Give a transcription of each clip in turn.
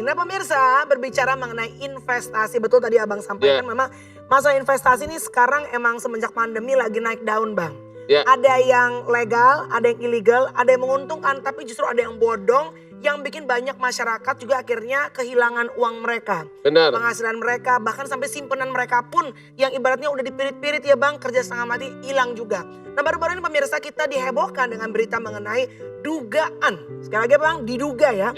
Nah pemirsa, berbicara mengenai investasi, betul tadi abang sampaikan memang masalah investasi ini sekarang emang semenjak pandemi lagi naik daun bang. Ada yang legal, ada yang ilegal, ada yang menguntungkan tapi justru ada yang bodong yang bikin banyak masyarakat juga akhirnya kehilangan uang mereka. Benar. Penghasilan mereka bahkan sampai simpenan mereka pun yang ibaratnya udah dipirit-pirit ya bang, kerja setengah mati hilang juga. Nah baru-baru ini pemirsa kita dihebohkan dengan berita mengenai dugaan. Sekali lagi bang, diduga ya.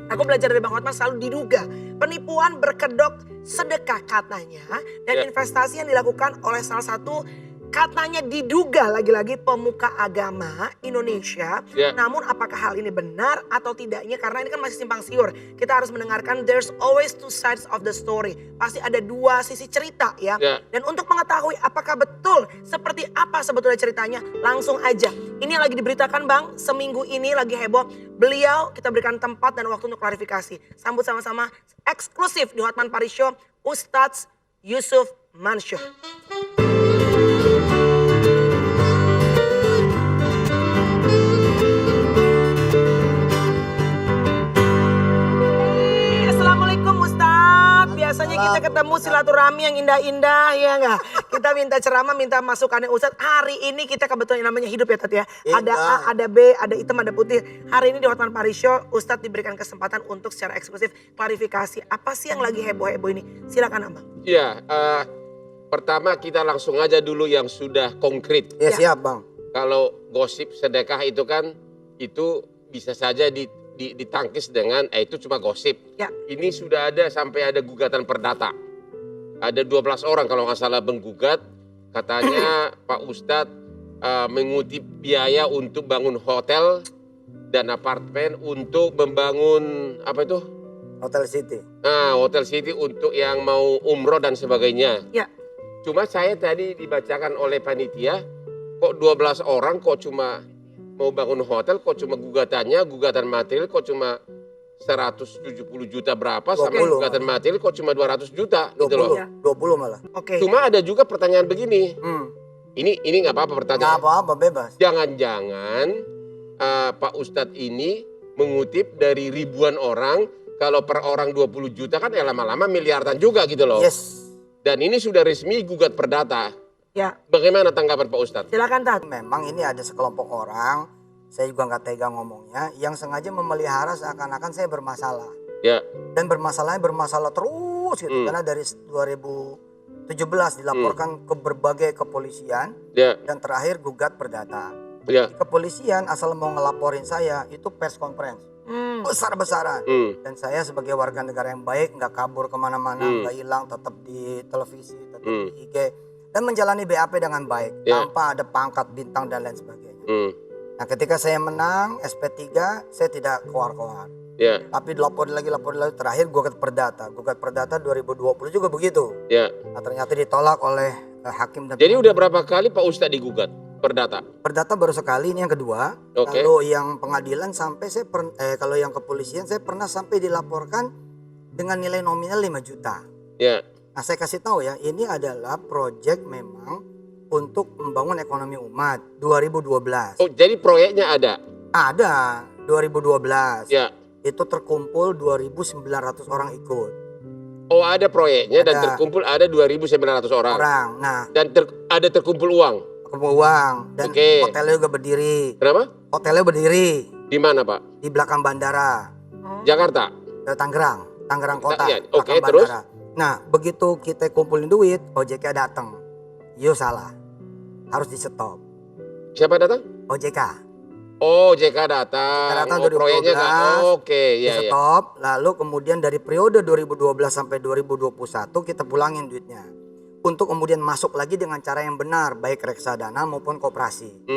Aku belajar dari Bang Hotman selalu diduga penipuan berkedok sedekah katanya dan investasi yang dilakukan oleh salah satu katanya diduga lagi-lagi pemuka agama Indonesia. Namun apakah hal ini benar atau tidaknya karena ini kan masih simpang siur. Kita harus mendengarkan there's always two sides of the story. Pasti ada dua sisi cerita ya. Dan untuk mengetahui apakah betul seperti apa sebetulnya ceritanya langsung aja. Ini yang lagi diberitakan Bang seminggu ini lagi heboh. Beliau kita berikan tempat dan waktu untuk klarifikasi. Sambut sama-sama eksklusif di Hotman Paris Show Ustadz Yusuf Mansyur. Biasanya kita ketemu silaturahmi yang indah-indah ya enggak. Kita minta ceramah, minta masukannya Ustadz. Hari ini kita kebetulan namanya hidup ya Tat ya. Ada A, ada B, ada hitam, ada putih. Hari ini di Hotman Paris Show Ustadz diberikan kesempatan untuk secara eksklusif klarifikasi. Apa sih yang lagi heboh-heboh ini? Silakan Abang. Iya, pertama kita langsung aja dulu yang sudah konkret. Ya siap Bang. Kalau gosip sedekah itu kan itu bisa saja ditangkis dengan itu cuma gosip. Ini sudah ada sampai ada gugatan perdata. Ada 12 orang kalau nggak salah menggugat. Katanya Pak Ustadz mengutip biaya untuk bangun hotel dan apartemen untuk membangun apa itu? Hotel City. Nah, Hotel City untuk yang mau umroh dan sebagainya. Cuma saya tadi dibacakan oleh panitia, kok 12 orang kok cuma mau bangun hotel, kok cuma gugatan material kok cuma 170 juta berapa, sampai gugatan material kok cuma 200 juta 20, gitu loh. 20 malah. Cuma ada juga pertanyaan begini, ini nggak apa-apa pertanyaan. Nggak apa-apa, bebas. Jangan-jangan Pak Ustadz ini mengutip dari ribuan orang, kalau per orang 20 juta kan ya lama-lama miliaran juga gitu loh. Dan ini sudah resmi gugat perdata. Bagaimana tanggapan Pak Ustadz? Silakan Tat. Memang ini ada sekelompok orang, saya juga nggak tega ngomongnya, yang sengaja memelihara seakan-akan saya bermasalah. Dan bermasalah terus gitu. Karena dari 2017 dilaporkan ke berbagai kepolisian dan terakhir gugat perdata. Kepolisian asal mau ngelaporin saya itu press conference. Besar-besaran. Dan saya sebagai warga negara yang baik, nggak kabur kemana-mana, nggak hilang, tetap di televisi, tetap di IG. Dan menjalani BAP dengan baik, tanpa ada pangkat, bintang, dan lain sebagainya. Nah ketika saya menang, SP3, saya tidak keluar-keluar. Tapi dilaporin lagi, terakhir gugat perdata 2020 juga begitu. Nah ternyata ditolak oleh hakim. Jadi udah berapa kali Pak Ustadz digugat perdata? Perdata baru sekali, ini yang kedua. Kalau yang pengadilan sampai kalau yang kepolisian saya pernah sampai dilaporkan dengan nilai nominal 5 juta. Nah saya kasih tahu ya, ini adalah proyek memang untuk membangun ekonomi umat 2012. Oh jadi proyeknya ada? Ada, 2012. Itu terkumpul 2.900 orang ikut. Oh ada proyeknya dan terkumpul ada 2.900 orang. Nah, dan ada terkumpul uang? Terkumpul uang dan hotelnya juga berdiri. Kenapa? Hotelnya berdiri. Di mana Pak? Di belakang bandara. Jakarta? Tangerang kota. Terus? Nah begitu kita kumpulin duit, OJK datang. Yo salah, harus di stop. Siapa datang? OJK. Oh OJK datang. Proyeknya di stop. Lalu kemudian dari periode 2012 sampai 2021 kita pulangin duitnya. Untuk kemudian masuk lagi dengan cara yang benar, baik reksadana maupun koperasi.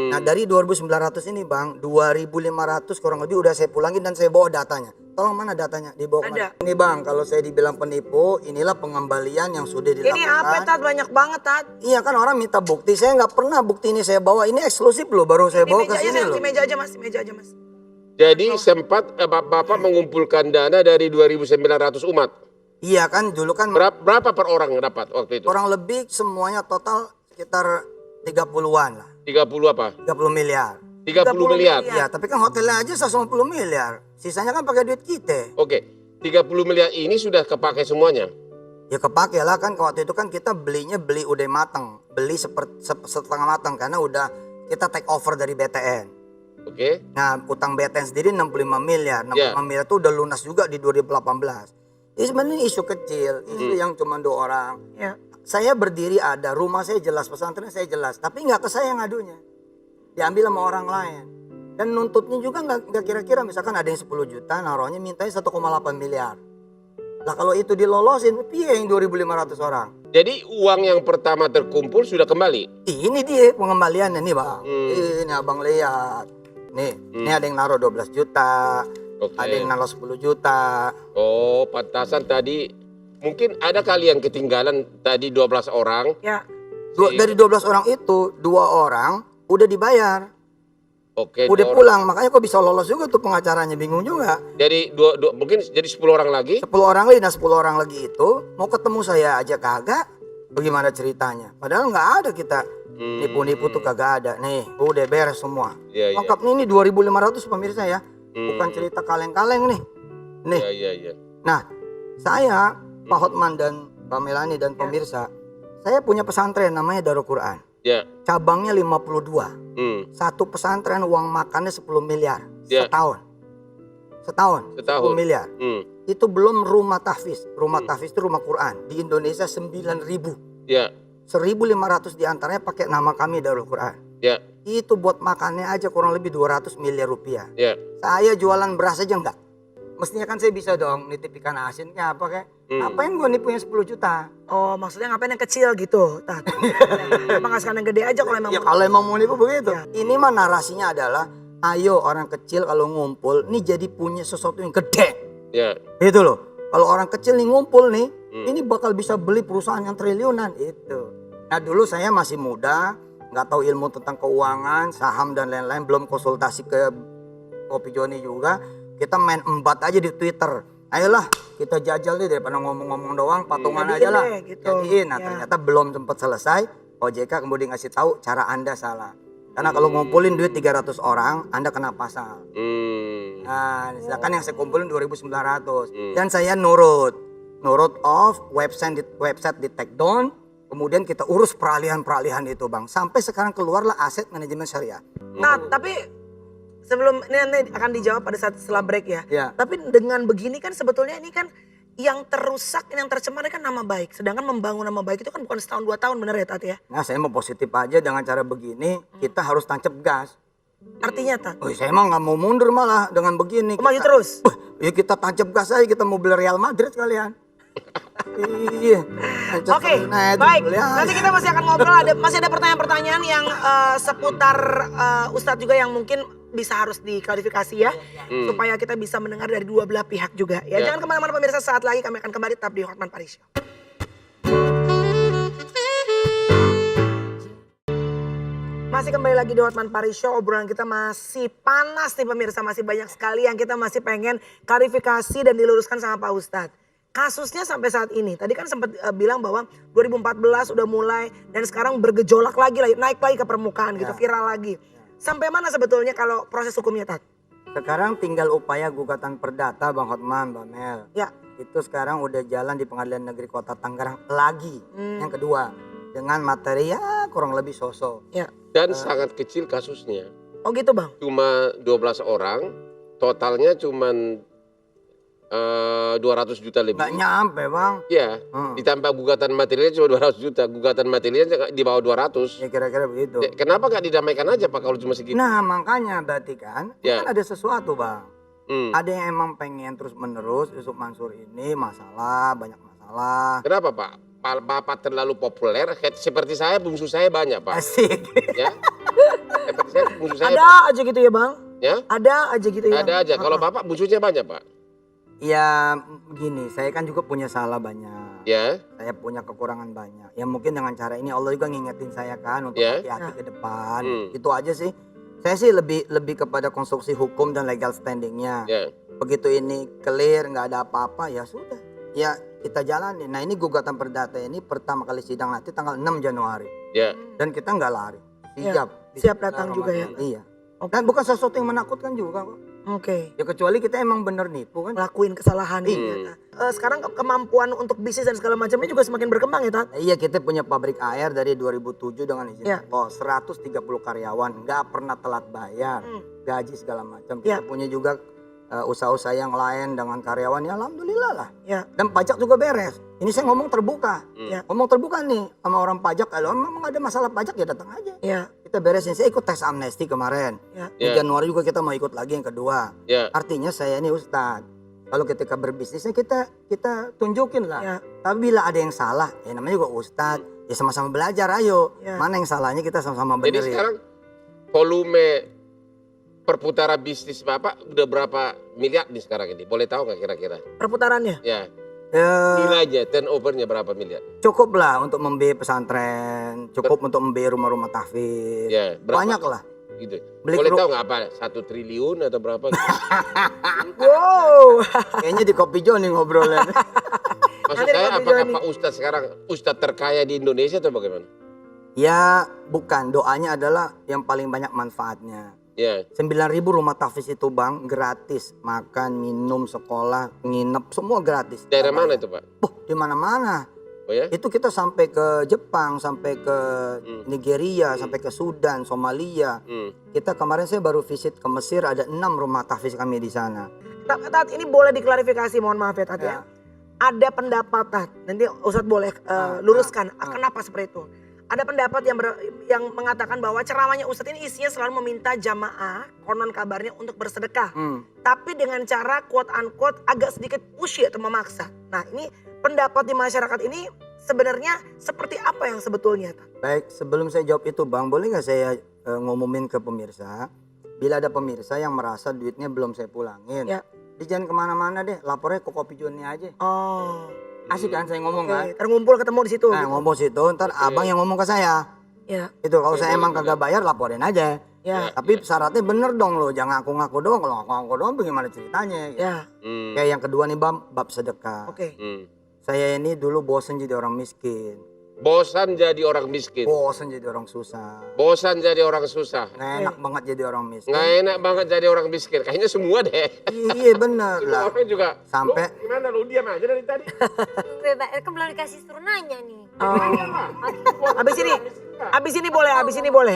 Nah dari 2.900 ini Bang, 2.500 kurang lebih udah saya pulangin dan saya bawa datanya. Tolong mana datanya? Dibawa kemana? Ini Bang, kalau saya dibilang penipu, inilah pengembalian yang sudah dilakukan. Ini apa Tat? Banyak banget Tat. Iya kan orang minta bukti, saya nggak pernah bukti ini saya bawa. Ini eksklusif loh, baru saya bawa ke sini loh. Di meja aja Mas, Jadi sempat Bapak mengumpulkan dana dari 2.900 umat? Iya kan dulu kan. Berapa per orang dapat waktu itu? Kurang lebih semuanya total sekitar 30-an lah. 30 apa? 30 miliar. 30 miliar? Iya tapi kan hotelnya aja 150 miliar. Sisanya kan pakai duit kita. Oke. 30 miliar ini sudah kepakai semuanya? Ya kepake lah kan, waktu itu kan kita beli udah matang, beli setengah matang karena udah kita take over dari BTN. Oke. Nah utang BTN sendiri 65 miliar, 65 miliar itu udah lunas juga di 2018. Ini sebenarnya isu kecil, isu yang cuma 2 orang. Ya. Saya berdiri ada, rumah saya jelas, pesantren saya jelas, tapi nggak ke saya ngadunya, diambil sama orang lain. Dan nuntutnya juga nggak kira-kira, misalkan ada yang 10 juta, naruhnya mintanya 1,8 miliar. Lah kalau itu dilolosin, piye yang 2.500 orang? Jadi uang yang pertama terkumpul sudah kembali? Ini dia pengembaliannya nih bang. Ini abang lihat. Nih, ini ada yang naruh 12 juta, ada yang naruh 10 juta. Oh, pantasan tadi mungkin ada kali yang ketinggalan tadi 12 orang. Ya. Dari 12 orang itu, 2 orang udah dibayar. Oke. Udah pulang, makanya kok bisa lolos juga tuh pengacaranya, bingung juga. Jadi mungkin jadi 10 orang lagi? 10 orang lagi, nah 10 orang lagi itu mau ketemu saya aja kagak. Bagaimana ceritanya? Padahal nggak ada kita nipu-nipu tuh kagak ada. Nih, udah beres semua. Lengkap nih, ini 2.500 pemirsa ya. Bukan cerita kaleng-kaleng nih. Nih. Iya. Nah, saya Pak Hotman dan Pak Melani dan pemirsa, saya punya pesantren namanya Darul Quran. Ya. Cabangnya 52. Satu pesantren uang makannya 10 miliar setahun. Setahun 10 miliar. Itu belum rumah tahfiz. Rumah tahfiz itu rumah Quran. Di Indonesia 9.000. Ya. 1.500 diantaranya pakai nama kami Darul Quran. Ya. Itu buat makannya aja kurang lebih 200 miliar rupiah. Ya. Saya jualan beras aja enggak. Mestinya kan saya bisa dong nitip ikan asin kayak apa kayak. Apa yang gue nipunya 10 juta? Oh, maksudnya ngapain yang kecil gitu? Kenapa nggak sekalian yang gede aja kalau emang? Ya kalau emang mau nipu begitu. Ya. Ini mah narasinya adalah, ayo orang kecil kalau ngumpul, nih jadi punya sesuatu yang gede. Ya. Itu loh. Kalau orang kecil nih ngumpul nih, ini bakal bisa beli perusahaan yang triliunan itu. Nah dulu saya masih muda, nggak tahu ilmu tentang keuangan, saham dan lain-lain, belum konsultasi ke Kopi Joni juga. Kita main embat aja di Twitter. Ayolah kita jajal deh daripada ngomong-ngomong doang, patungan aja lah. Gitu. Jadiin. Nah ternyata belum sempat selesai. OJK kemudian ngasih tahu cara Anda salah. Karena kalau ngumpulin duit 300 orang, Anda kena pasal. Nah, sedangkan yang saya kumpulin 2.900. Dan saya nurut off, website di take down. Kemudian kita urus peralihan itu bang. Sampai sekarang keluarlah aset manajemen syariah. Nah tapi sebelum ini nanti akan dijawab pada saat setelah break ya. Tapi dengan begini kan sebetulnya ini kan yang terusak, yang tercemar kan nama baik. Sedangkan membangun nama baik itu kan bukan setahun 2 tahun, benar ya Tat ya? Nah saya mau positif aja dengan cara begini, kita harus tancap gas. Artinya Tat? Oh, saya emang nggak mau mundur malah dengan begini. Maju terus? Ya kita tancap gas aja, kita mau beli Real Madrid sekalian. Iya. Oke, baik. Nanti kita masih akan ngobrol. Masih ada pertanyaan-pertanyaan yang seputar Ustadz juga yang mungkin bisa harus diklarifikasi ya, supaya kita bisa mendengar dari dua belah pihak juga. Ya, jangan kemana-mana pemirsa, saat lagi kami akan kembali tetap di Hotman Paris Show. Masih kembali lagi di Hotman Paris Show, obrolan kita masih panas nih pemirsa, masih banyak sekali yang kita masih pengen klarifikasi dan diluruskan sama Pak Ustadz. Kasusnya sampai saat ini, tadi kan sempat bilang bahwa 2014 udah mulai dan sekarang bergejolak lagi, naik lagi ke permukaan gitu, viral lagi. Sampai mana sebetulnya kalau proses hukumnya Tat? Sekarang tinggal upaya gugatan perdata Bang Hotman, Mbak Mel. Ya. Itu sekarang udah jalan di Pengadilan Negeri Kota Tangerang lagi. Yang kedua, dengan materi ya kurang lebih sosok. Ya. Dan sangat kecil kasusnya. Oh gitu Bang? Cuma 12 orang, totalnya cuma 200 juta lebih. Nggak nyampe Bang. Iya, ditambah gugatan materialnya cuma 200 juta. Gugatan materialnya di bawah 200. Ya kira-kira begitu. Kenapa nggak didamaikan aja Pak kalau cuma segitu? Nah makanya berarti kan, kan ada sesuatu Bang. Ada yang emang pengen terus menerus Yusuf Mansur ini masalah, banyak masalah. Kenapa Pak? Bapak terlalu populer, seperti saya bungsu saya banyak Pak. Asik. Ya? Seperti saya bungsu saya. Ada aja gitu ya Bang? Ya? Ada aja gitu ya? Ada aja, kalau Bapak bungsunya banyak Pak. Ya begini, saya kan juga punya salah banyak. Ya. Saya punya kekurangan banyak. Ya mungkin dengan cara ini Allah juga ngingetin saya kan untuk hati-hati ke depan. Itu aja sih. Saya sih lebih kepada konstruksi hukum dan legal standingnya. Begitu ini clear, nggak ada apa-apa ya sudah. Ya kita jalani. Nah ini gugatan perdata ini pertama kali sidang nanti tanggal 6 Januari. Ya. Dan kita nggak lari. Siap. Siap datang juga ya? Iya. Dan bukan sesuatu yang menakutkan juga kok. Oke. Ya kecuali kita emang bener nipu kan. Lakuin kesalahan. Iya. Sekarang kemampuan untuk bisnis dan segala macamnya juga semakin berkembang ya Tat? Iya, kita punya pabrik air dari 2007 dengan izin Iya. Allah. 130 karyawan, nggak pernah telat bayar, gaji segala macam. Iya. Kita punya juga usaha-usaha yang lain dengan karyawan, ya alhamdulillah lah. Ya. Dan pajak juga beres. Ini saya ngomong terbuka. Ya. Ngomong terbuka nih sama orang pajak. Kalau memang ada masalah pajak ya datang aja. Ya. Kita beresin. Saya ikut tes amnesti kemarin. Ya. Di Januari juga kita mau ikut lagi yang kedua. Ya. Artinya saya ini Ustadz. Kalau ketika berbisnisnya kita tunjukin lah. Ya. Tapi bila ada yang salah, ya namanya juga Ustadz. Ya sama-sama belajar, ayo. Ya. Mana yang salahnya kita sama-sama Jadi benerin. sekarang volume perputaran bisnis Bapak udah berapa miliar nih sekarang ini? Boleh tahu nggak kira-kira? Perputarannya? Ya, Ya, nilainya, turnovernya berapa miliar? cukup lah untuk membeli pesantren, cukup untuk membeli rumah-rumah tahfiz. Ya, berapa? Banyak lah. Gitu. Beli Boleh keru- tahu nggak apa? 1 triliun atau berapa? Wow. Kayaknya di Kopi Jo nih ngobrolnya. Maksud Nanti saya Pak apakah Joni. Pak Ustadz sekarang Ustadz terkaya di Indonesia atau bagaimana? Ya bukan, doanya adalah yang paling banyak manfaatnya. Ya, 9.000 rumah tahfiz itu Bang, gratis. Makan, minum, sekolah, nginep, semua gratis. daerah mana itu Pak? Di mana-mana. Oh ya? Itu kita sampai ke Jepang, sampai ke Nigeria, sampai ke Sudan, Somalia. Kita kemarin saya baru visit ke Mesir, ada 6 rumah tahfiz kami di sana. Tat, ini boleh diklarifikasi, mohon maaf ya Tat ya. Ya. Ada pendapat Tat, nanti Ustadz boleh luruskan kenapa seperti itu. Ada pendapat yang mengatakan bahwa ceramahnya Ustadz ini isinya selalu meminta jamaah, konon kabarnya untuk bersedekah. Tapi dengan cara quote unquote agak sedikit pushy atau memaksa. Nah ini pendapat di masyarakat ini sebenarnya seperti apa yang sebetulnya Tat? Baik, sebelum saya jawab itu Bang, boleh nggak saya ngumumin ke pemirsa, bila ada pemirsa yang merasa duitnya belum saya pulangin, Ya. dia jangan kemana-mana deh, lapornya ke Kopi Joni aja. Oh, Asik kan saya ngomong kan? terkumpul ketemu di situ. Nah gitu. ngomong situ, ntar abang yang ngomong ke saya. Ya, Itu kalau saya emang kagak bayar laporin aja. ya, Tapi syaratnya bener dong lo, jangan ngaku-ngaku doang. Kalau ngaku-ngaku doang bagaimana ceritanya? Gitu. ya. Kayak yang kedua nih bab sedekah. Oke. Saya ini dulu bosen jadi orang miskin. Bosan jadi orang miskin. Bosen jadi orang susah. Bosan jadi orang susah. Nggak enak banget jadi orang miskin. Nggak enak banget jadi orang miskin. Kayaknya semua deh. Iya bener Semua lah. orang juga. Sampai- Lu gimana lu diam aja dari tadi? Kan belum dikasih suruh nanya nih. Abis ini boleh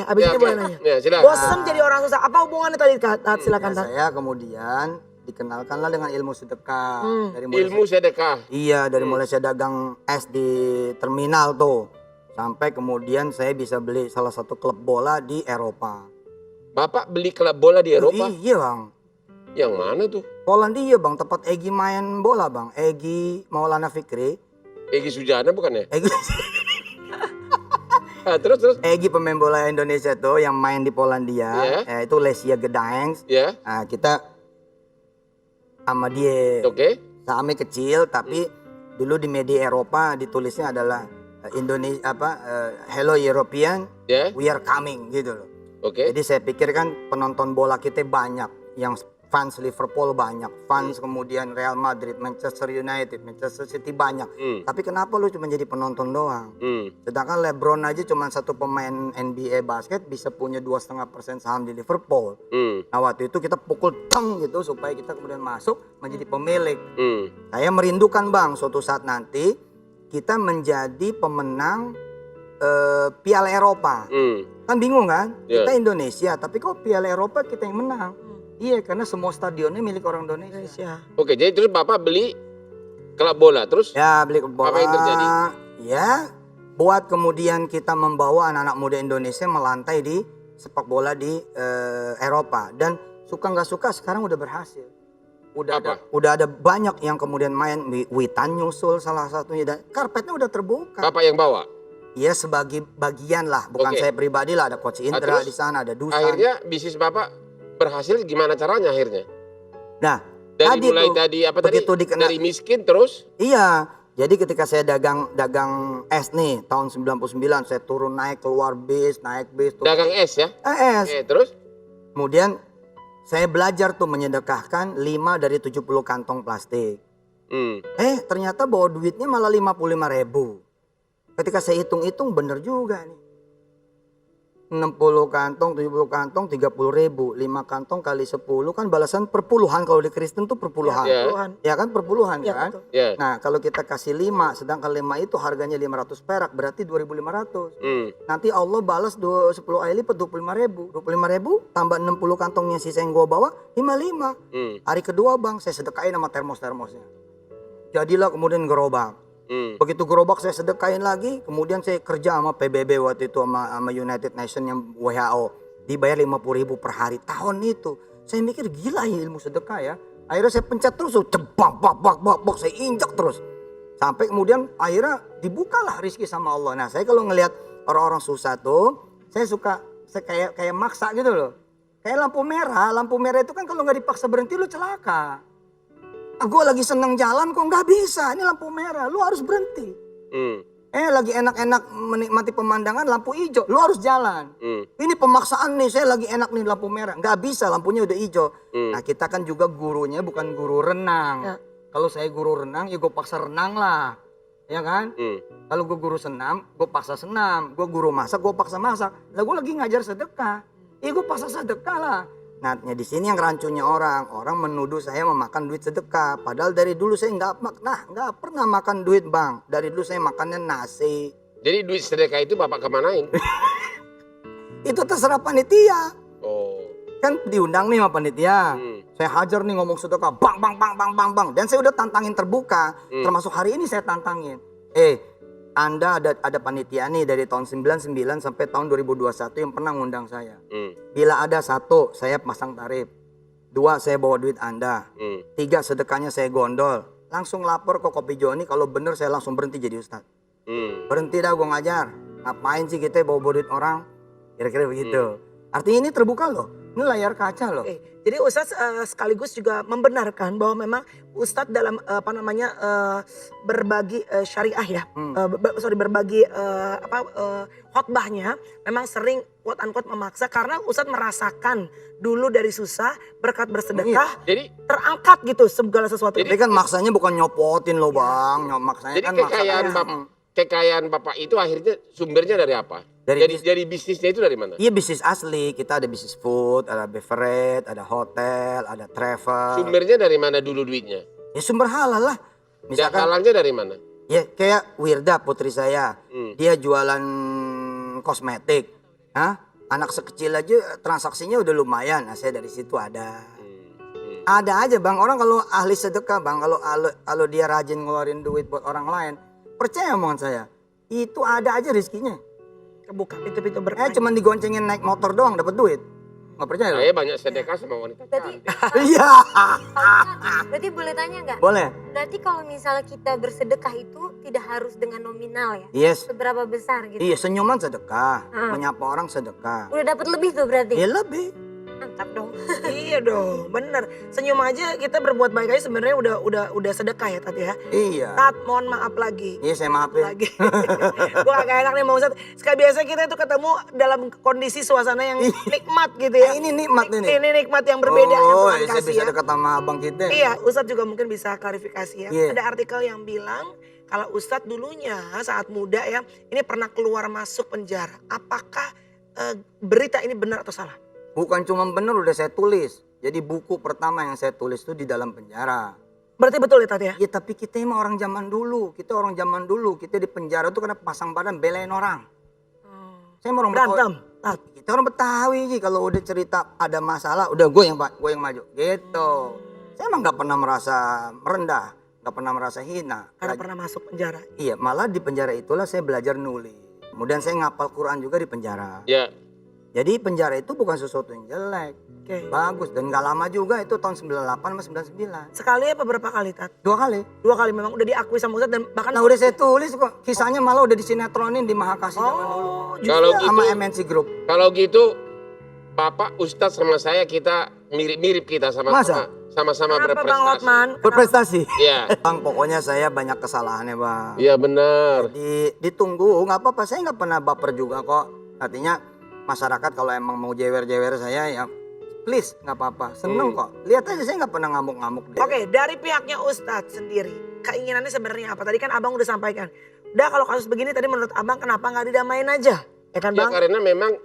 nanya. Ya, silakan. Bosen jadi orang susah. Apa hubungannya tadi Tat? Silakan ya, Tat. saya kemudian dikenalkanlah dengan ilmu sedekah. Dari mulai Ilmu sedekah. Iya, dari mulai saya dagang es di terminal tuh. Sampai kemudian saya bisa beli salah satu klub bola di Eropa. Bapak beli klub bola di Eropa? Iya bang. Yang mana tuh? Polandia bang, tempat Egy main bola bang. Egy Maulana Fikri. Egy Sujana bukan ya? Egy, Terus. Egy pemain bola Indonesia tuh yang main di Polandia. Itu Lesia Gdańsk. Ya, Nah, kita sama dia. oke. Kami kecil tapi dulu di media Eropa ditulisnya adalah Indonesia Hello European, Ya, we are coming gitu loh. oke. Jadi saya pikir kan penonton bola kita banyak, yang fans Liverpool banyak, fans kemudian Real Madrid, Manchester United, Manchester City banyak. Tapi kenapa lu cuma jadi penonton doang? Sedangkan LeBron aja cuma satu pemain NBA basket bisa punya 2,5% saham di Liverpool. Nah waktu itu kita pukul teng gitu supaya kita kemudian masuk menjadi pemilik. Saya merindukan bang suatu saat nanti kita menjadi pemenang Piala Eropa. Kan bingung kan? Yeah. Kita Indonesia tapi kok Piala Eropa kita yang menang? Iya karena semua stadionnya milik orang Indonesia. Oke, jadi terus Bapak beli klub bola, terus? Ya beli bola. Apa yang terjadi? Ya buat kemudian kita membawa anak-anak muda Indonesia melantai di sepak bola di Eropa. Dan suka nggak suka sekarang udah berhasil. Udah ada banyak yang kemudian main. Witan nyusul salah satunya dan karpetnya udah terbuka. Bapak yang bawa? Iya sebagai bagian lah, bukan Oke. saya pribadi lah. Ada Coach Indra terus di sana, ada Dusan. Akhirnya bisnis Bapak berhasil gimana caranya akhirnya? Nah, Dari mulai tuh, tadi apa tadi? begitu dikenal, Dari miskin terus? iya. Jadi ketika saya dagang es nih tahun 99, saya turun naik keluar bis, naik bis. Turun. Dagang es ya? Es. Oke, terus? Kemudian saya belajar tuh menyedekahkan 5 dari 70 kantong plastik. Ternyata bawa duitnya malah 55.000. Ketika saya hitung-hitung bener juga nih. 60 kantong, 70 kantong, 30.000. 5 kantong kali 10 kan balasan perpuluhan. Kalau di Kristen tuh perpuluhan. Ya kan perpuluhan kan. Nah kalau kita kasih 5, sedangkan 5 itu harganya 500 perak, berarti 2.500. Nanti Allah balas 10 kali lipat 25.000. 25.000 tambah 60 kantongnya sisa yang gue bawa 55. Hari kedua bang saya sedekain sama termos-termosnya. Jadilah kemudian gerobak. Begitu gerobak saya sedekain lagi, kemudian saya kerja sama PBB waktu itu sama United Nations yang WHO, dibayar 50.000 per hari tahun itu. Saya mikir gila ya ilmu sedekah ya. Akhirnya saya pencet terus, cebak, bak, saya injak terus. Sampai kemudian akhirnya dibukalah rezeki sama Allah. Nah saya kalau ngelihat orang-orang susah tuh, saya kayak maksa gitu loh. Kayak lampu merah itu kan kalau nggak dipaksa berhenti lu celaka. Gue lagi seneng jalan kok nggak bisa, ini lampu merah, lu harus berhenti. Lagi enak-enak menikmati pemandangan, lampu hijau, lu harus jalan. Ini pemaksaan nih, saya lagi enak nih lampu merah, nggak bisa, lampunya udah hijau. Nah kita kan juga gurunya bukan guru renang. Kalau saya guru renang, ya gue paksa renang lah, ya kan? Kalau gue guru senam, gue paksa senam. Gue guru masak, gue paksa masak. Lah gue lagi ngajar sedekah, ya gue paksa sedekah lah. Nah di sini yang rancunya orang menuduh saya memakan duit sedekah. Padahal dari dulu saya nggak pernah makan duit bang. Dari dulu saya makannya nasi. Jadi duit sedekah itu bapak kemanain? Itu terserah panitia. Oh. Kan diundang nih sama panitia. Saya hajar nih ngomong sedekah, bang. Dan saya udah tantangin terbuka. Termasuk hari ini saya tantangin. Anda ada panitia nih dari tahun 99 sampai tahun 2021 yang pernah ngundang saya. Bila ada 1, saya pasang tarif. 2, saya bawa duit Anda. 3, sedekahnya saya gondol. Langsung lapor ke Kopi Joni, kalau bener saya langsung berhenti jadi ustadz. Berhenti dah gue ngajar. Ngapain sih kita bawa duit orang? Kira-kira begitu. Artinya ini terbuka loh. Ini layar kaca loh. Jadi Ustadz sekaligus juga membenarkan bahwa memang Ustadz dalam berbagi syariah ya, berbagi khotbahnya memang sering quote unquote memaksa karena Ustadz merasakan dulu dari susah berkat bersedekah jadi terangkat gitu segala sesuatu. Jadi kan maksanya bukan nyopotin loh bang, maksanya jadi kan kekayaan bapak itu akhirnya sumbernya dari apa? Dari bisnisnya itu dari mana? Iya bisnis asli, kita ada bisnis food, ada beverage, ada hotel, ada travel. Sumbernya dari mana dulu duitnya? Ya sumber halal lah. Misalkan halangnya dari mana? Ya kayak Wirda putri saya, dia jualan kosmetik. Anak sekecil aja transaksinya udah lumayan, nah saya dari situ ada. Ada aja bang, orang kalau ahli sedekah bang, kalau dia rajin ngeluarin duit buat orang lain, percaya omongan saya, itu ada aja rezekinya. Kebuka pintu-pintu berkah. Cuman digoncengin naik motor doang dapat duit. Nggak percaya? Saya banyak sedekah sama wanita cantik. Iya. Berarti boleh tanya nggak? Boleh. Berarti kalau misalnya kita bersedekah itu tidak harus dengan nominal ya? Yes. Seberapa besar gitu? Iya, senyuman sedekah, menyapa orang sedekah. Udah dapat lebih tuh berarti? Iya lebih. Mantap dong. Iya dong, bener. Senyum aja kita berbuat baik aja sebenarnya udah sedekah ya Tat ya. Iya. Tat, mohon maaf lagi. Iya saya maafin. Lagi. Gue agak enak nih mau Ustadz. Sekali biasa kita itu ketemu dalam kondisi suasana yang nikmat gitu ya. Ini nikmat ini. Ini nikmat yang berbeda yang Tuhan saya kasih bisa ya. dekat sama abang kita. Iya, Ustadz juga mungkin bisa klarifikasi ya. Yeah. Ada artikel yang bilang kalau Ustadz dulunya saat muda ya, ini pernah keluar masuk penjara. Apakah berita ini benar atau salah? Bukan cuma benar, udah saya tulis. Jadi buku pertama yang saya tulis itu di dalam penjara. Berarti betul ya Tat ya? Ya tapi kita emang orang zaman dulu. Kita orang zaman dulu. Kita di penjara tuh karena pasang badan belain orang. Saya mau orang berantem. Kita orang Betawi sih. Kalau udah cerita ada masalah, udah gue yang maju. Gitu. Saya emang gak pernah merasa merendah. Gak pernah merasa hina. Karena pernah masuk penjara. Iya, malah di penjara itulah saya belajar nulis. Kemudian saya ngapal Quran juga di penjara. Ya. Jadi penjara itu bukan sesuatu yang jelek. Bagus. Dan gak lama juga, itu tahun 98 sama 99. Sekali apa berapa kali Tat? 2 kali. 2 kali memang udah diakui sama Ustadz dan bahkan. Nah udah saya tulis kok. Kisahnya malah udah disinetronin di Mahakasih zaman dulu. Kalau gitu, sama MNC Group. Kalau gitu Bapak Ustadz sama saya kita mirip-mirip kita sama-sama berprestasi. Bang Hotman? Berprestasi? Iya. Bang pokoknya saya banyak kesalahannya bang. Iya benar. Ditunggu nggak apa-apa, saya nggak pernah baper juga kok. Artinya masyarakat kalau emang mau jewer-jewer saya ya please nggak apa-apa, seneng kok. Lihat aja saya nggak pernah ngamuk-ngamuk. Oke, dari pihaknya Ustadz sendiri, keinginannya sebenarnya apa? Tadi kan abang udah sampaikan. Udah kalau kasus begini tadi menurut abang kenapa nggak didamain aja? Ya kan bang? Ya karena memang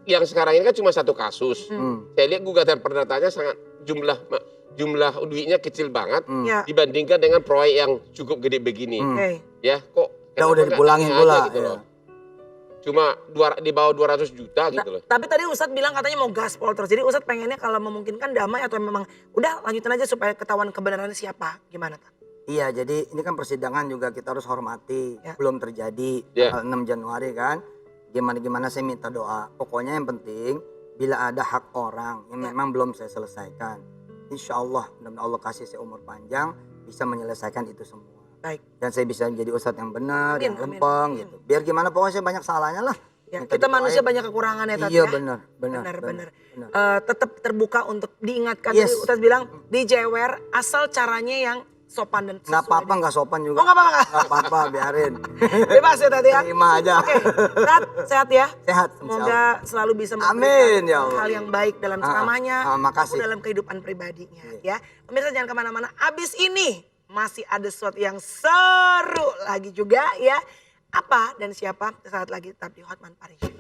yang sekarang ini kan cuma satu kasus. Saya lihat gugatan perdatanya sangat jumlah duitnya kecil banget dibandingkan dengan proyek yang cukup gede begini. Ya, kok udah dipulangin pula. Gitu loh. Cuma di bawah 200 juta gitu loh. Tapi tadi Ustadz bilang katanya mau gaspol terus. Jadi Ustadz pengennya kalau memungkinkan damai atau memang udah lanjutin aja supaya ketahuan kebenarannya siapa. Gimana Tan? Iya, jadi ini kan persidangan juga kita harus hormati. Belum terjadi tanggal 6 Januari kan. Gimana saya minta doa. Pokoknya yang penting bila ada hak orang yang memang belum saya selesaikan. Insya Allah, mudah-mudahan Allah kasih saya umur panjang bisa menyelesaikan itu semua. Baik. Dan saya bisa menjadi ustadz yang benar, yang lempeng gitu. Biar gimana pokoknya saya banyak salahnya lah. Ya, kita manusia banyak kekurangan ya Tati iya, ya. Benar. Tetap terbuka untuk diingatkan. Tadi Ustadz bilang dijewer asal caranya yang sopan dan sesuai. Nggak apa-apa, nggak sopan juga. Oh nggak apa-apa. Nggak apa-apa, biarin. Bebas ya Tati ya. Terima aja. Oke, Tat, sehat ya. Sehat. Semoga selalu bisa Amin, ya Allah. hal yang baik dalam ceramahnya, makasih. dalam kehidupan pribadinya ya. Pemirsa jangan kemana-mana. Abis ini masih ada sesuatu yang seru lagi juga ya. Apa dan siapa saat lagi tetap di Hotman Paris Show.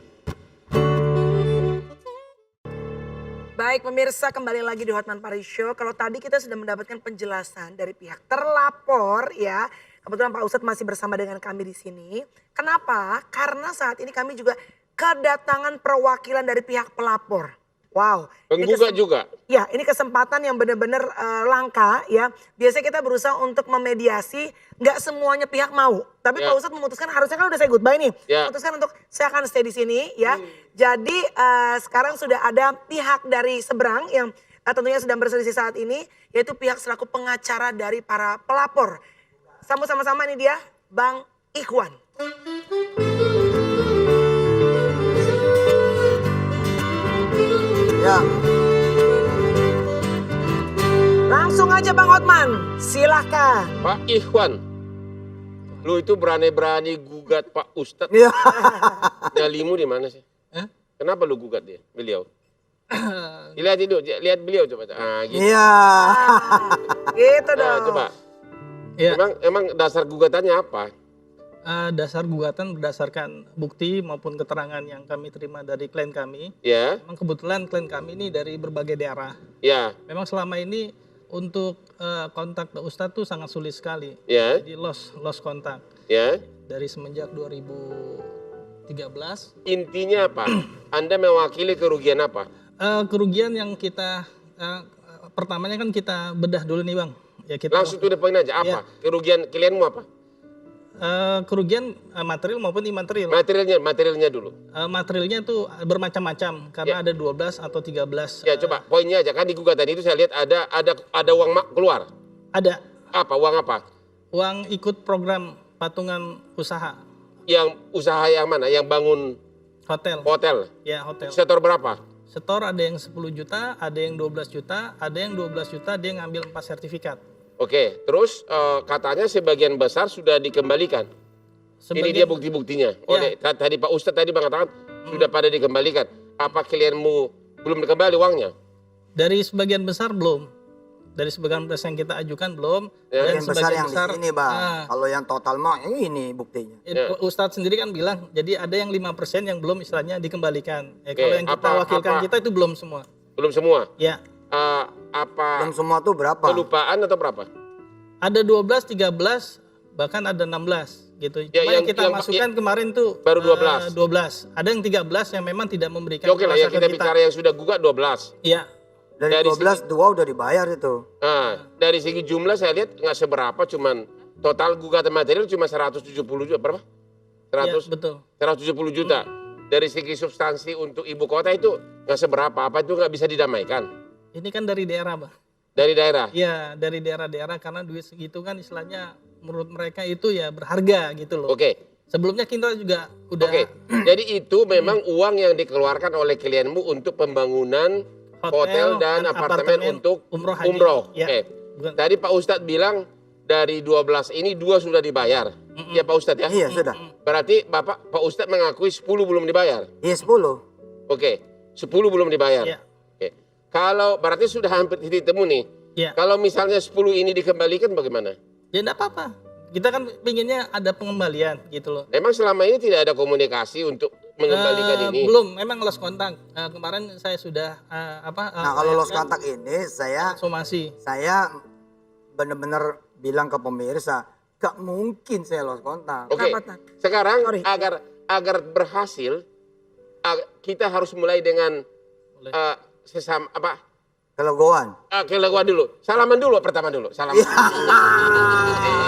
Baik pemirsa, kembali lagi di Hotman Paris Show. Kalau tadi kita sudah mendapatkan penjelasan dari pihak terlapor ya. Kebetulan Pak Ustadz masih bersama dengan kami di sini. Kenapa? Karena saat ini kami juga kedatangan perwakilan dari pihak pelapor. Wow. Penggugat juga. Ya, ini kesempatan yang benar-benar langka ya. Biasanya kita berusaha untuk memediasi, nggak semuanya pihak mau. Tapi Pak Ustadz memutuskan, harusnya kan udah saya goodbye nih. Memutuskan untuk saya akan stay di sini ya. Jadi sekarang sudah ada pihak dari seberang yang tentunya sedang berselisih saat ini. Yaitu pihak selaku pengacara dari para pelapor. Sama-sama ini dia Bang Ikhwan. Ya. Langsung aja Bang Hotman, silahkan. Pak Ikhwan, lu itu berani-berani gugat Pak Ustadz. Iya. Nyalimu di mana sih? Kenapa lu gugat beliau? lihat beliau coba. Gitu. Iya. Gitu dong. Coba. Ya. Emang dasar gugatannya apa? Dasar gugatan berdasarkan bukti maupun keterangan yang kami terima dari klien kami. Ya. Memang kebetulan klien kami ini dari berbagai daerah. Ya. Memang selama ini untuk kontak Ustadz tuh sangat sulit sekali. Ya. Jadi lost kontak. Ya. Dari semenjak 2013. Intinya apa? Anda mewakili kerugian apa? Kerugian yang kita pertamanya kan kita bedah dulu nih Bang. Ya kita langsung to the point aja. Apa? Kerugian klienmu apa? Kerugian material maupun imaterial. Materialnya dulu. Materialnya tuh bermacam-macam karena ada 12 atau 13. Ya coba poinnya aja, kan di gugatan itu saya lihat ada uang keluar. Ada. Apa? Uang apa? Uang ikut program patungan usaha. Yang usaha yang mana? Yang bangun Hotel. Hotel. Ya, hotel. Setor berapa? Setor ada yang 10 juta, ada yang 12 juta, ada yang 12 juta dia ngambil 4 sertifikat. Oke, terus katanya sebagian besar sudah dikembalikan. Ini dia bukti-buktinya. Tadi Pak Ustadz tadi mengatakan sudah pada dikembalikan. Apa klienmu belum dikembali uangnya? Dari sebagian besar belum. Dari sebagian besar yang kita ajukan belum. Dan besar yang besar, di sini Bang. Kalau yang total mah ini buktinya. Ustadz sendiri kan bilang, jadi ada yang 5% yang belum istilahnya dikembalikan. Kalau yang kita wakilkan kita itu belum semua. Belum semua? Ya. Belum semua tuh berapa? Kelupaan atau berapa? Ada 12, 13, bahkan ada 16 gitu. Cuma yang kita masukkan kemarin tuh baru 12. 12. Ada yang 13 yang memang tidak memberikan. Oke lah ya, kita bicara yang sudah gugat 12. Iya. Dari 12 2 udah dibayar itu. Nah, dari segi jumlah saya lihat nggak seberapa, cuman total gugatan material cuma 170 juta, berapa? 100. Ya, betul. 170 juta. Dari segi substansi untuk ibu kota itu nggak seberapa, apa itu nggak bisa didamaikan? Ini kan dari daerah, Bang. Dari daerah? Iya, dari daerah-daerah karena duit segitu kan istilahnya menurut mereka itu ya berharga gitu loh. Oke. Sebelumnya kita juga udah. Oke. Jadi itu memang uang yang dikeluarkan oleh klienmu untuk pembangunan hotel dan apartemen untuk umroh. Ya. Oke. Tadi Pak Ustadz bilang dari 12 ini 2 sudah dibayar. Iya Pak Ustadz ya? Iya sudah. Berarti Pak Ustadz mengakui 10 belum dibayar? Iya 10. Oke. 10 belum dibayar? Iya. Oke. Kalau berarti sudah hampir titik temu nih. Iya. Kalau misalnya 10 ini dikembalikan bagaimana? Ya enggak apa-apa. Kita kan pinginnya ada pengembalian gitu loh. Emang selama ini tidak ada komunikasi untuk mengembalikan ini? Belum, memang lost kontak. Kemarin saya sudah Nah kalau lost kontak ini somasi. Saya benar-benar bilang ke pemirsa, gak mungkin saya lost kontak. Oke, sekarang agar berhasil, kita harus mulai dengan sesama Kelegoan. Kelegoan dulu. Salaman dulu pertama dulu. Salaman.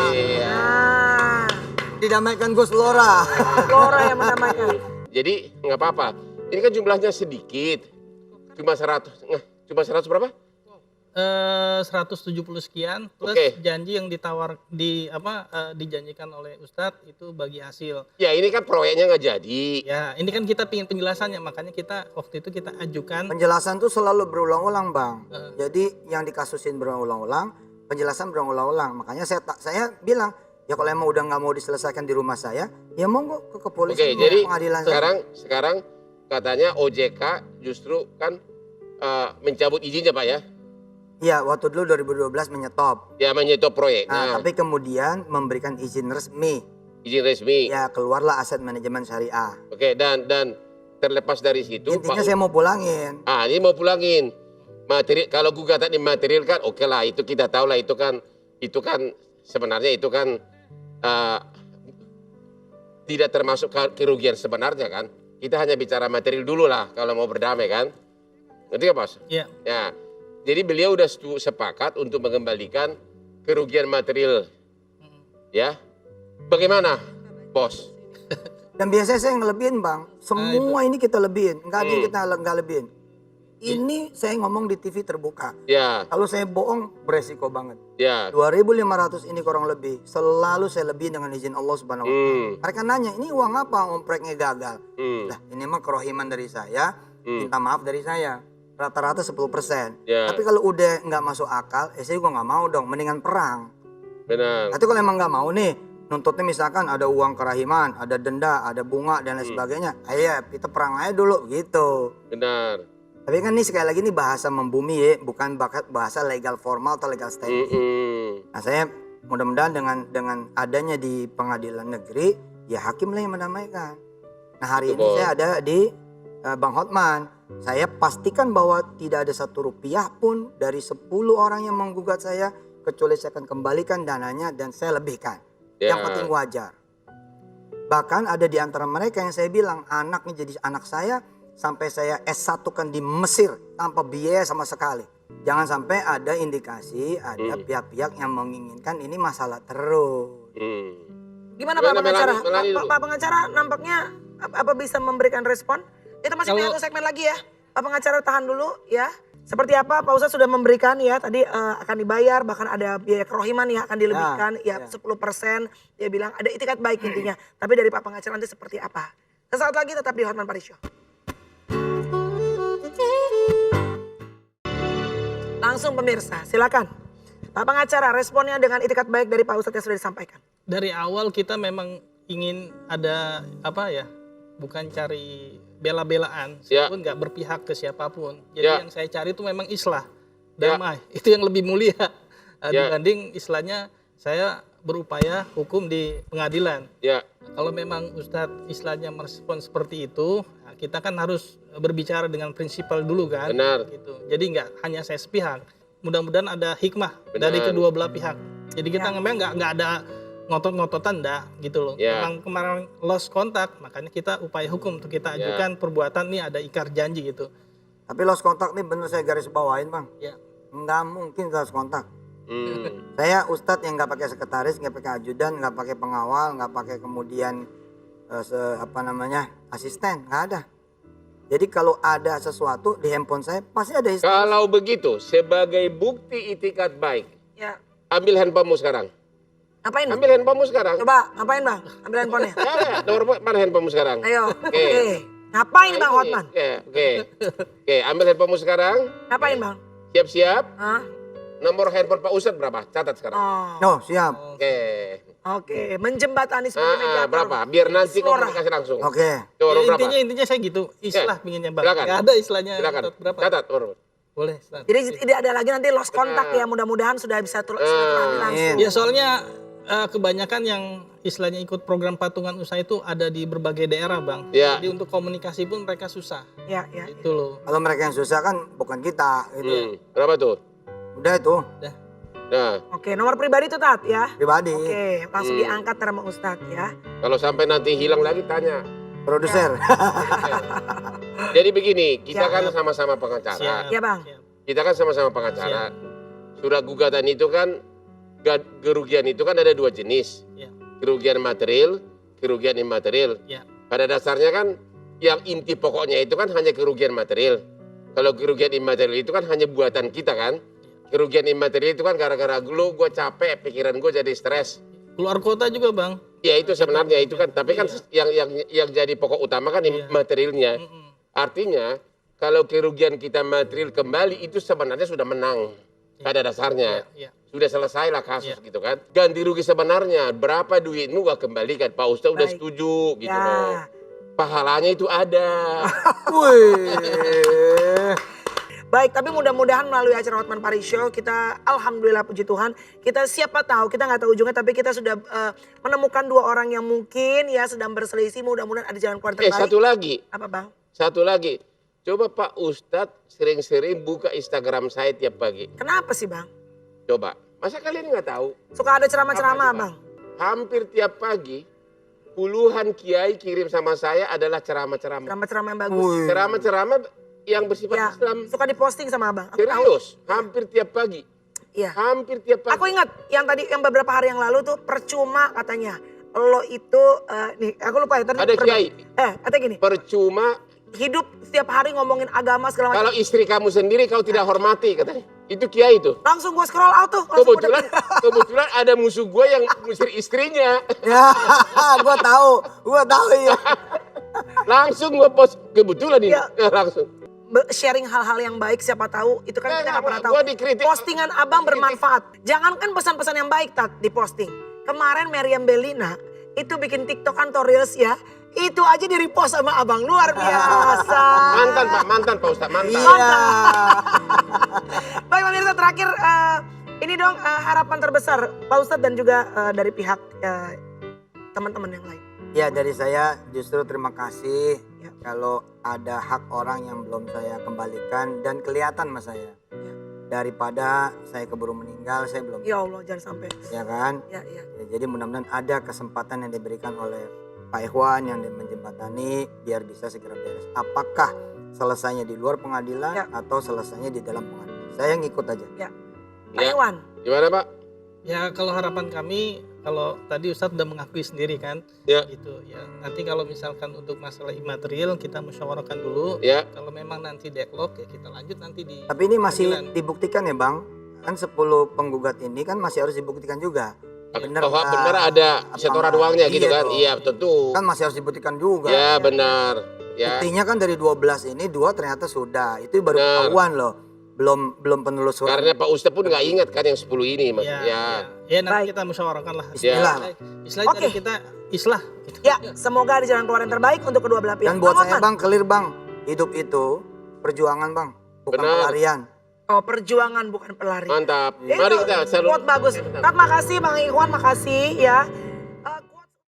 Iya. Didamaikan Gus Lora. Lora yang mendamaikan. Jadi nggak apa-apa. Ini kan jumlahnya sedikit. Cuma 100. Cuma 100 berapa? 170 sekian plus janji yang dijanjikan oleh Ustadz itu bagi hasil. Ya ini kan proyeknya nggak jadi. Ya ini kan kita pingin penjelasannya, makanya kita waktu itu kita ajukan. Penjelasan itu selalu berulang-ulang Bang. Jadi yang dikasusin berulang-ulang, penjelasan berulang-ulang. Makanya saya bilang, ya kalau emang udah nggak mau diselesaikan di rumah saya, ya monggo ke kepolisian, jadi pengadilan. Sekarang katanya OJK justru kan mencabut izinnya Pak ya? Iya, waktu dulu 2012 menyetop. Ya menyetop proyeknya. Tapi kemudian memberikan izin resmi. Izin resmi. Ya keluarlah aset manajemen syariah. Oke, dan terlepas dari situ. Intinya saya mau pulangin. Ini mau pulangin. Materi, kalau gugatan imaterial kan oke lah, itu kita tahu lah, itu kan sebenarnya itu kan tidak termasuk kerugian sebenarnya kan. Kita hanya bicara material dulu lah kalau mau berdamai kan. Ngerti nggak Mas? Iya. Ya. Jadi beliau udah sepakat untuk mengembalikan kerugian material. Ya. Bagaimana, Bos? Dan biasanya saya ngelebihin Bang. Semua ini kita lebihin. Nggak ada yang kita nggak lebihin. Ini saya ngomong di TV terbuka. Ya. Kalau saya bohong beresiko banget. Ya. 2.500 ini kurang lebih. Selalu saya lebihin dengan izin Allah Subhanahu wa taala. Mereka nanya, "Ini uang apa? Proyeknya gagal." Lah, ini mah kerohiman dari saya. Minta maaf dari saya. Rata-rata 10%. Tapi kalau udah nggak masuk akal, saya juga nggak mau dong. Mendingan perang. Benar. Tapi kalau emang nggak mau nih, nuntutnya misalkan ada uang kerahiman, ada denda, ada bunga dan lain sebagainya. Ayo kita perang aja dulu gitu. Benar. Tapi kan ini sekali lagi nih bahasa membumi ya, bukan bahasa legal formal atau legal standing. Nah saya mudah-mudahan dengan adanya di pengadilan negeri, ya hakim lah yang mendamaikan. Nah hari ini saya ada di Bang Hotman. Saya pastikan bahwa tidak ada 1 rupiah pun dari 10 orang yang menggugat saya, kecuali saya akan kembalikan dananya dan saya lebihkan. Yang penting wajar. Bahkan ada di antara mereka yang saya bilang anaknya jadi anak saya sampai saya S1-kan di Mesir tanpa biaya sama sekali. Jangan sampai ada indikasi ada pihak-pihak yang menginginkan ini masalah terus. Gimana Pak pengacara? Pak pengacara nampaknya apa bisa memberikan respon? Itu masih punya 1 segmen lagi ya. Pak pengacara tahan dulu ya. Seperti apa Pak Ustadz sudah memberikan ya tadi akan dibayar, bahkan ada biaya kerohiman ya akan dilebihkan 10%. Dia bilang ada itikat baik intinya. Tapi dari Pak pengacara nanti seperti apa? Sesaat lagi tetap di Hotman Paris Show. Langsung pemirsa, silakan. Pak pengacara responnya dengan itikat baik dari Pak Ustadz yang sudah disampaikan. Dari awal kita memang ingin ada bukan cari bela-belaan, pun nggak berpihak ke siapapun. Jadi yang saya cari itu memang islah, damai. Itu yang lebih mulia dibanding istilahnya saya berupaya hukum di pengadilan. Kalau memang Ustadz istilahnya merespon seperti itu, kita kan harus berbicara dengan prinsipal dulu kan. Benar. Gitu. Jadi nggak hanya saya sepihak. Mudah-mudahan ada hikmah dari kedua belah pihak. Jadi kita memang nggak ada ngotot-ngototan gitu loh. Memang kemarin lost kontak, makanya kita upaya hukum untuk kita ajukan perbuatan nih ada ikrar janji gitu. Tapi lost kontak nih bener saya garis bawain Bang. Ya. Nggak mungkin lost kontak. Saya ustadz yang nggak pakai sekretaris, nggak pakai ajudan, nggak pakai pengawal, nggak pakai kemudian asisten, nggak ada. Jadi kalau ada sesuatu di handphone saya pasti ada history. Kalau begitu sebagai bukti itikat baik, ambil handphonemu sekarang. Ngapain? Ambil handphonemu sekarang. Coba, ngapain Bang? Ambil handphonenya. Nomor mana handphonemu sekarang? Ayo. Oke. Ngapain Bang Hotman? Oke, ambil handphonemu sekarang. Ngapain Bang? Siap-siap. Nomor handphone Pak Ustadz berapa? Catat sekarang. Siap. Oke, menjembatani sebagai mediator. Berapa? Biar nanti komunikasi langsung. Oke. Intinya saya gitu. Islah pinginnya Bang. Silakan. Gak ada istilahnya. Silakan. Berapa? Catat. Boleh. Jadi tidak ada lagi nanti lost kontak ya. Mudah-mudahan sudah bisa silaturahmi langsung. Ya soalnya kebanyakan yang istilahnya ikut program patungan usaha itu ada di berbagai daerah, Bang. Ya. Jadi untuk komunikasi pun mereka susah. Ya. Itu loh. Kalau mereka yang susah kan bukan kita gitu. Berapa tuh? Udah itu Nah, Oke, nomor pribadi tuh Tat ya. pribadi. Oke, langsung diangkat sama Ustadz ya. kalau sampai nanti hilang lagi tanya. Produser. Jadi begini, kita Siap. kan sama-sama pengacara. Ya, Bang. Kita kan sama-sama pengacara. Surat gugatan itu kan, kerugian itu kan ada 2 jenis. Ya. Kerugian material, kerugian imaterial. Ya. Pada dasarnya kan yang inti pokoknya itu kan hanya kerugian material. Kalau kerugian imaterial itu kan hanya buatan kita kan. Kerugian imaterial itu kan gara-gara gue capek, pikiran gue jadi stres. Keluar kota juga, Bang. Ya itu sebenarnya itu kan, tapi kan yang jadi pokok utama kan materialnya. Artinya kalau kerugian kita material kembali itu sebenarnya sudah menang pada dasarnya. Ya. Sudah selesai lah kasus gitu kan. Ganti rugi sebenarnya berapa duitmu gua kembalikan. Pak Ustadz udah Baik. setuju gitu Ya. loh. Pahalanya itu ada. Wih. Baik, tapi mudah-mudahan melalui acara Hotman Paris Show kita alhamdulillah puji Tuhan, kita siapa tahu, kita nggak tahu ujungnya, tapi kita sudah menemukan 2 orang yang mungkin ya sedang berselisih, mudah-mudahan ada jalan keluar terbaik. Satu lagi. Apa Bang? Satu lagi. Coba Pak Ustadz sering-sering buka Instagram saya tiap pagi. Kenapa sih Bang? Coba. Masa kalian nggak tahu? Suka ada ceramah-ceramah Apa, coba? Bang? Hampir tiap pagi puluhan kiai kirim sama saya adalah ceramah-ceramah. Ceramah-ceramah yang bagus. Wih. Ceramah-ceramah yang bersifat Ya, Islam. suka diposting sama Abang. Aku tahu. Serius, hampir tiap pagi. Iya. Hampir tiap pagi. Aku ingat yang beberapa hari yang lalu tuh percuma katanya. Lo itu, nih aku lupa ya. Ada kiai. Katanya gini, Percuma hidup setiap hari ngomongin agama segala macam. kalau istri kamu sendiri kau tidak hormati katanya. Itu kiai itu. Langsung gue scroll out tuh. langsung Kebetulan ada musuh gue yang ngusir istrinya. Ya, gua tahu ya. Langsung gue post kebetulan ini. Ya. Langsung. sharing hal-hal yang baik, siapa tahu itu kan kita nggak pernah tahu. Gua dikritik. Postingan Abang bermanfaat. Jangankan pesan-pesan yang baik Tat diposting. Kemarin Meriam Bellina itu bikin TikTokan atau Reels ya. Itu aja di repost sama Abang, luar biasa. Mantan Pak Ustadz, mantan. Iya. Baik pemirsa, terakhir ini dong harapan terbesar Pak Ustadz dan juga dari pihak teman-teman yang lain. Ya, dari saya justru terima kasih Ya. kalau ada hak orang yang belum saya kembalikan dan kelihatan mas saya. Ya. Daripada saya keburu meninggal, saya belum. Ya Allah, jangan sampai. Ya kan? Ya. Ya, jadi mudah-mudahan ada kesempatan yang diberikan oleh Pak Ikhwan yang menjembatani biar bisa segera beres. Apakah selesainya di luar pengadilan Ya. atau selesainya di dalam pengadilan? Saya ngikut aja. Pak Ya. Iwan. Gimana Pak? Ya kalau harapan kami, kalau tadi Ustadz udah mengakui sendiri kan, Ya. gitu ya. Nanti kalau misalkan untuk masalah imaterial kita musyawarahkan dulu. Ya. Kalau memang nanti deadlock ya kita lanjut nanti di. Tapi ini masih pengadilan. dibuktikan ya Bang? Kan 10 penggugat ini kan masih harus dibuktikan juga. Bahwa benar ada setoran uangnya gitu kan? dong. Iya tentu. Kan masih harus dibuktikan juga. Ya benar. Ya. Buktinya kan dari 12 ini 2 ternyata sudah. Itu baru Benar. ketahuan loh. Belum penelusuran. Karena Pak Ustadz pun nggak ingat kan yang 10 ini Mas. Ya, Ya. ya nanti Baik. kita musyawarahkan lah. Bismillah. Istilahnya Oke. dari kita islah. Gitu. Ya, semoga ada jalan keluar yang terbaik untuk kedua belah pihak. Dan buat Bang saya Hotman. Bang, clear Bang. Hidup itu perjuangan Bang. Bukan Benar. pelarian. Oh, perjuangan bukan pelari. Mantap. Itu Mari kita selalu. quote bagus. Tat, makasih Bang Ikhwan, makasih ya.